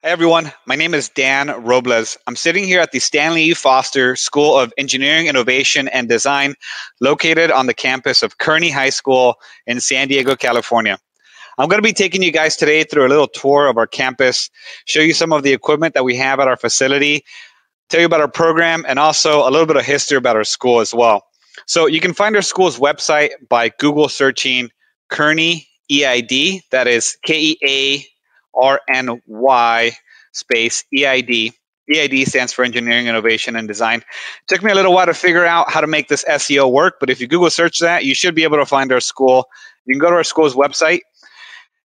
Hi everyone, my name is Dan Robles. I'm sitting here at the Stanley E School of Engineering, Innovation, and Design, located on the campus of Kearny High School in San Diego, California. I'm going to be taking you guys today through a little tour of our campus, show you some of the equipment that we have at our facility, tell you about our program, and also a little bit of history about our school as well. So you can find our school's website by Google searching Kearny EID, that is KEARNY space EID. EID stands for Engineering, Innovation, and Design. It took me a little while to figure out how to make this SEO work, but if you Google search that, you should be able to find our school. You can go to our school's website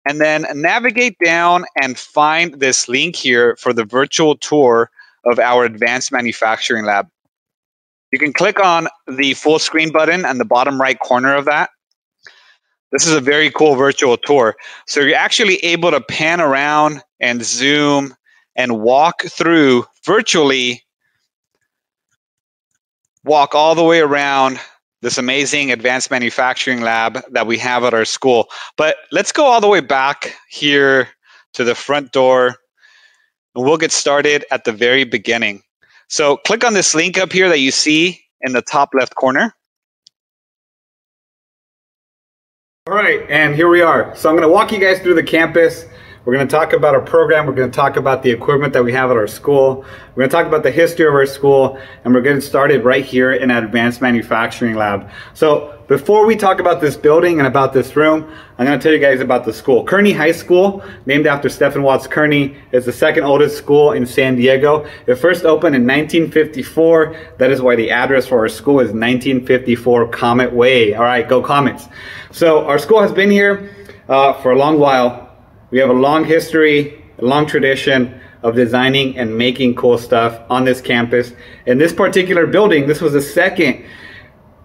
and then navigate down and find this link here for the virtual tour of our advanced manufacturing lab. You can click on the full screen button on the bottom right corner of that. This is a very cool virtual tour. So you're actually able to pan around and zoom and walk through virtually, walk all the way around this amazing advanced manufacturing lab that we have at our school. But let's go all the way back here to the front door, and we'll get started at the very beginning. So click on this link up here that you see in the top left corner. All right, and here we are. So I'm going to walk you guys through the campus. We're going to talk about our program. We're going to talk about the equipment that we have at our school. We're going to talk about the history of our school, and we're getting started right here in an advanced manufacturing lab. So before we talk about this building and about this room, I'm going to tell you guys about the school. Kearny High School, named after Stephen Watts Kearny, is the second oldest school in San Diego. It first opened in 1954. That is why the address for our school is 1954 Comet Way. All right, go Comets. So our school has been here for a long while. We have a long history, a long tradition of designing and making cool stuff on this campus. In this particular building, this was the second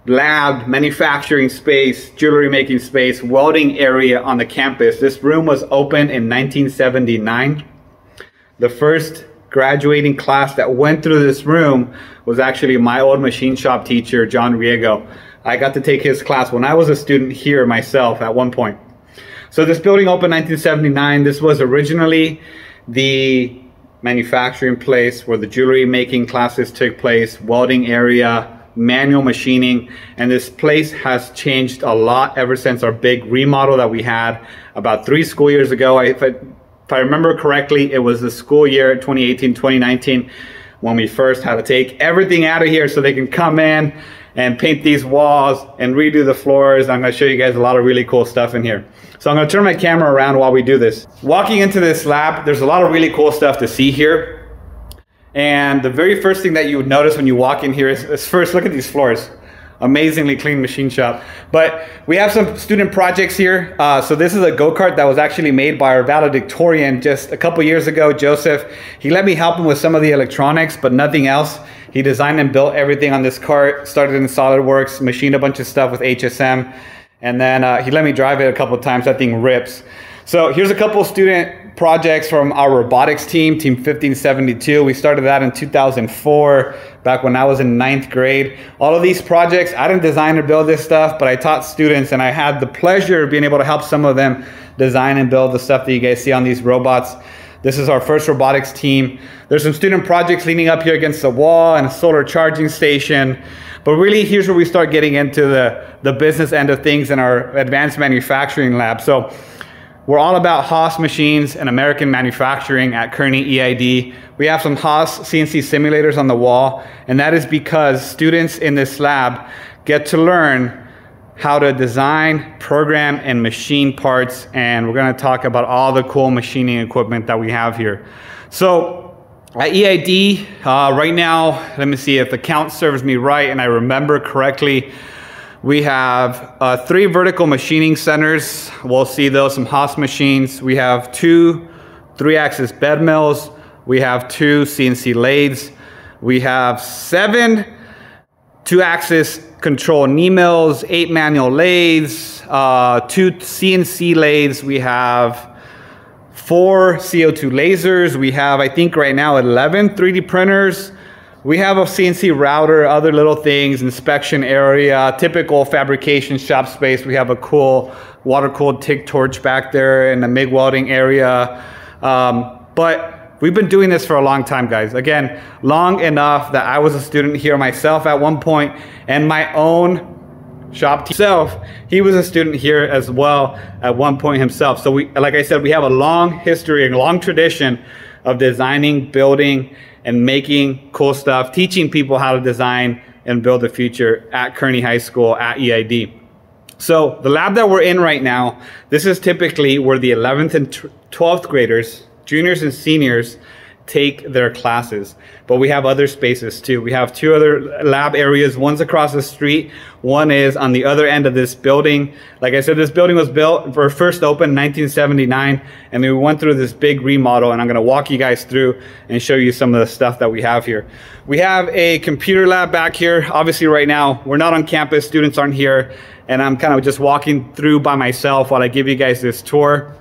lab, manufacturing space, jewelry making space, welding area on the campus. This room was opened in 1979. The first graduating class that went through this room was actually my old machine shop teacher, John Riego. I got to take his class when I was a student here myself at one point. So this building opened in 1979. This was originally the manufacturing place where the jewelry making classes took place, welding area, manual machining, and this place has changed a lot ever since our big remodel that we had about 3 school years ago. If I remember correctly, it was the school year 2018-2019 when we first had to take everything out of here so they can come in and paint these walls and redo the floors. I'm going to show you guys a lot of really cool stuff in here. So I'm going to turn my camera around while we do this. Walking into this lab, there's a lot of really cool stuff to see here. And the very first thing that you would notice when you walk in here is first, look at these floors. Amazingly clean machine shop. But we have some student projects here. So this is a go-kart that was actually made by our valedictorian just a couple years ago, Joseph. He let me help him with some of the electronics, but nothing else. He designed and built everything on this cart, started in SolidWorks, machined a bunch of stuff with HSM, and then he let me drive it a couple of times. That thing rips. So here's a couple of student projects from our robotics team, Team 1572. We started that in 2004, back when I was in 9th grade. All of these projects, I didn't design or build this stuff, but I taught students, and I had the pleasure of being able to help some of them design and build the stuff that you guys see on these robots. This is our first robotics team. There's some student projects leaning up here against the wall and a solar charging station. But really, here's where we start getting into the business end of things in our advanced manufacturing lab. So we're all about Haas machines and American manufacturing at Kearny EID. We have some Haas CNC simulators on the wall, and that is because students in this lab get to learn how to design, program, and machine parts, and we're going to talk about all the cool machining equipment that we have here. So at EID, right now, let me see if the count serves me right and I remember correctly, we have 3 vertical machining centers. We'll see those, some Haas machines. We have 2 3-axis bed mills. We have 2 CNC lathes. We have 7 2-axis control knee mills, 8 manual lathes, 2 CNC lathes. We have 4 CO2 lasers. We have, I think right now, 11 3D printers. We have a CNC router, other little things, inspection area, typical fabrication shop space. We have a cool water-cooled TIG torch back there in the MIG welding area. But we've been doing this for a long time, guys. Again, long enough that I was a student here myself at one point, and my own shop himself, he was a student here as well at one point himself. So we, like I said, we have a long history and long tradition of designing, building, and making cool stuff, teaching people how to design and build the future at Kearny High School, at EID. So the lab that we're in right now, this is typically where the 11th and 12th graders, juniors and seniors, take their classes. But we have other spaces too. We have two other lab areas. One's across the street. One is on the other end of this building. Like I said, this building was built, first opened in 1979, and we went through this big remodel, and I'm gonna walk you guys through and show you some of the stuff that we have here. We have a computer lab back here. Obviously right now, we're not on campus, students aren't here, and I'm kind of just walking through by myself while I give you guys this tour.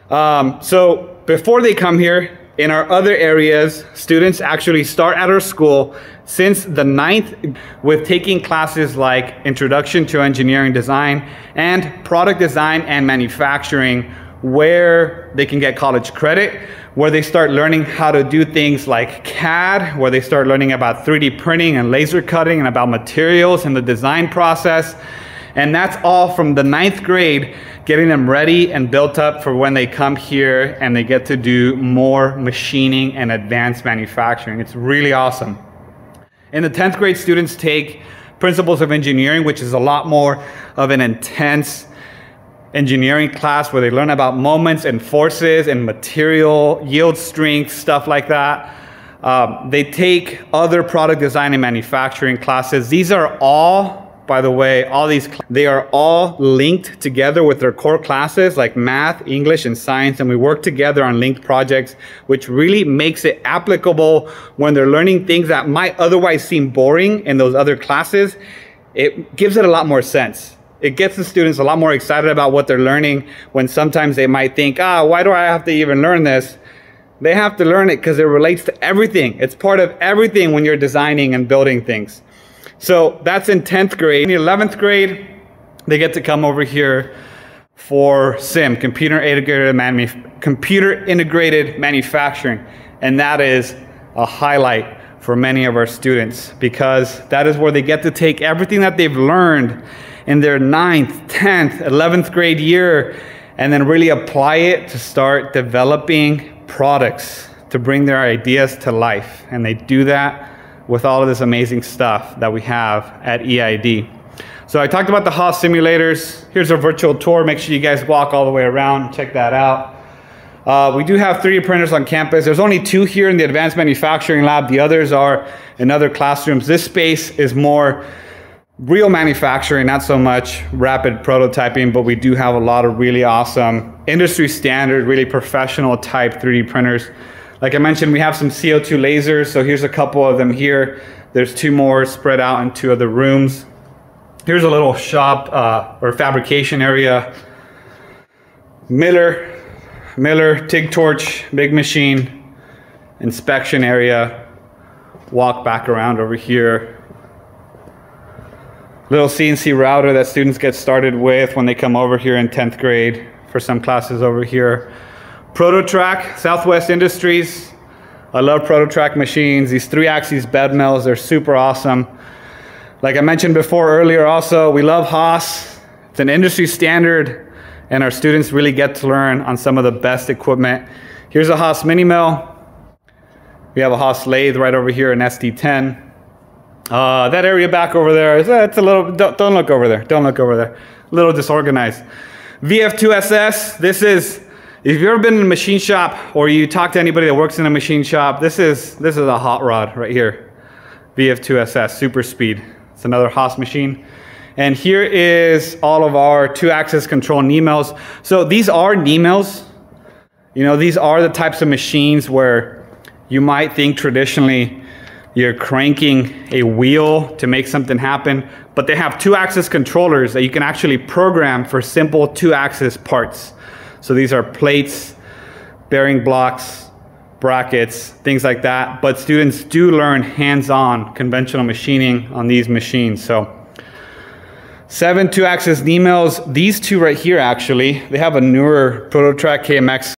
So before they come here, in our other areas, students actually start at our school since the 9th with taking classes like Introduction to Engineering Design and Product Design and Manufacturing, where they can get college credit, where they start learning how to do things like CAD, where they start learning about 3D printing and laser cutting and about materials and the design process. And that's all from the 9th grade, getting them ready and built up for when they come here and they get to do more machining and advanced manufacturing. It's really awesome. In the 10th grade, students take Principles of Engineering, which is a lot more of an intense engineering class where they learn about moments and forces and material, yield strength, stuff like that. They take other product design and manufacturing classes. These are all, by the way, they are all linked together with their core classes like math, English, and science, and we work together on linked projects, which really makes it applicable when they're learning things that might otherwise seem boring in those other classes. It gives it a lot more sense. It gets the students a lot more excited about what they're learning when sometimes they might think, why do I have to even learn this? They have to learn it because it relates to everything. It's part of everything when you're designing and building things. So that's in 10th grade. In the 11th grade, they get to come over here for SIM, Computer Integrated Manufacturing. And that is a highlight for many of our students because that is where they get to take everything that they've learned in their 9th, 10th, 11th grade year and then really apply it to start developing products to bring their ideas to life. And they do that with all of this amazing stuff that we have at EID. So I talked about the Haas simulators. Here's a virtual tour. Make sure you guys walk all the way around, check that out. We do have 3D printers on campus. There's only 2 here in the advanced manufacturing lab. The others are in other classrooms. This space is more real manufacturing, not so much rapid prototyping, but we do have a lot of really awesome industry standard, really professional type 3D printers. Like I mentioned, we have some CO2 lasers, so here's a couple of them here. There's 2 more spread out in 2 other rooms. Here's a little shop or fabrication area. Miller, TIG torch, big machine, inspection area. Walk back around over here. Little CNC router that students get started with when they come over here in 10th grade for some classes over here. Prototrack, Southwest Industries. I love Prototrack machines. These 3-axis bed mills, they're super awesome. Like I mentioned before earlier also, we love Haas. It's an industry standard and our students really get to learn on some of the best equipment. Here's a Haas mini mill. We have a Haas lathe right over here in SD10. That area back over there, it's a little, don't look over there, don't look over there. A little disorganized. VF2SS, this is, if you've ever been in a machine shop or you talk to anybody that works in a machine shop, this is a hot rod right here. VF2SS, super speed. It's another Haas machine. And here is all of our 2-axis control knee mills. So these are knee mills. You know, these are the types of machines where you might think traditionally you're cranking a wheel to make something happen, but they have 2-axis controllers that you can actually program for simple 2-axis parts. So these are plates, bearing blocks, brackets, things like that. But students do learn hands-on conventional machining on these machines. So 7 2-axis knee mills. These 2 right here, actually, they have a newer Prototrack KMX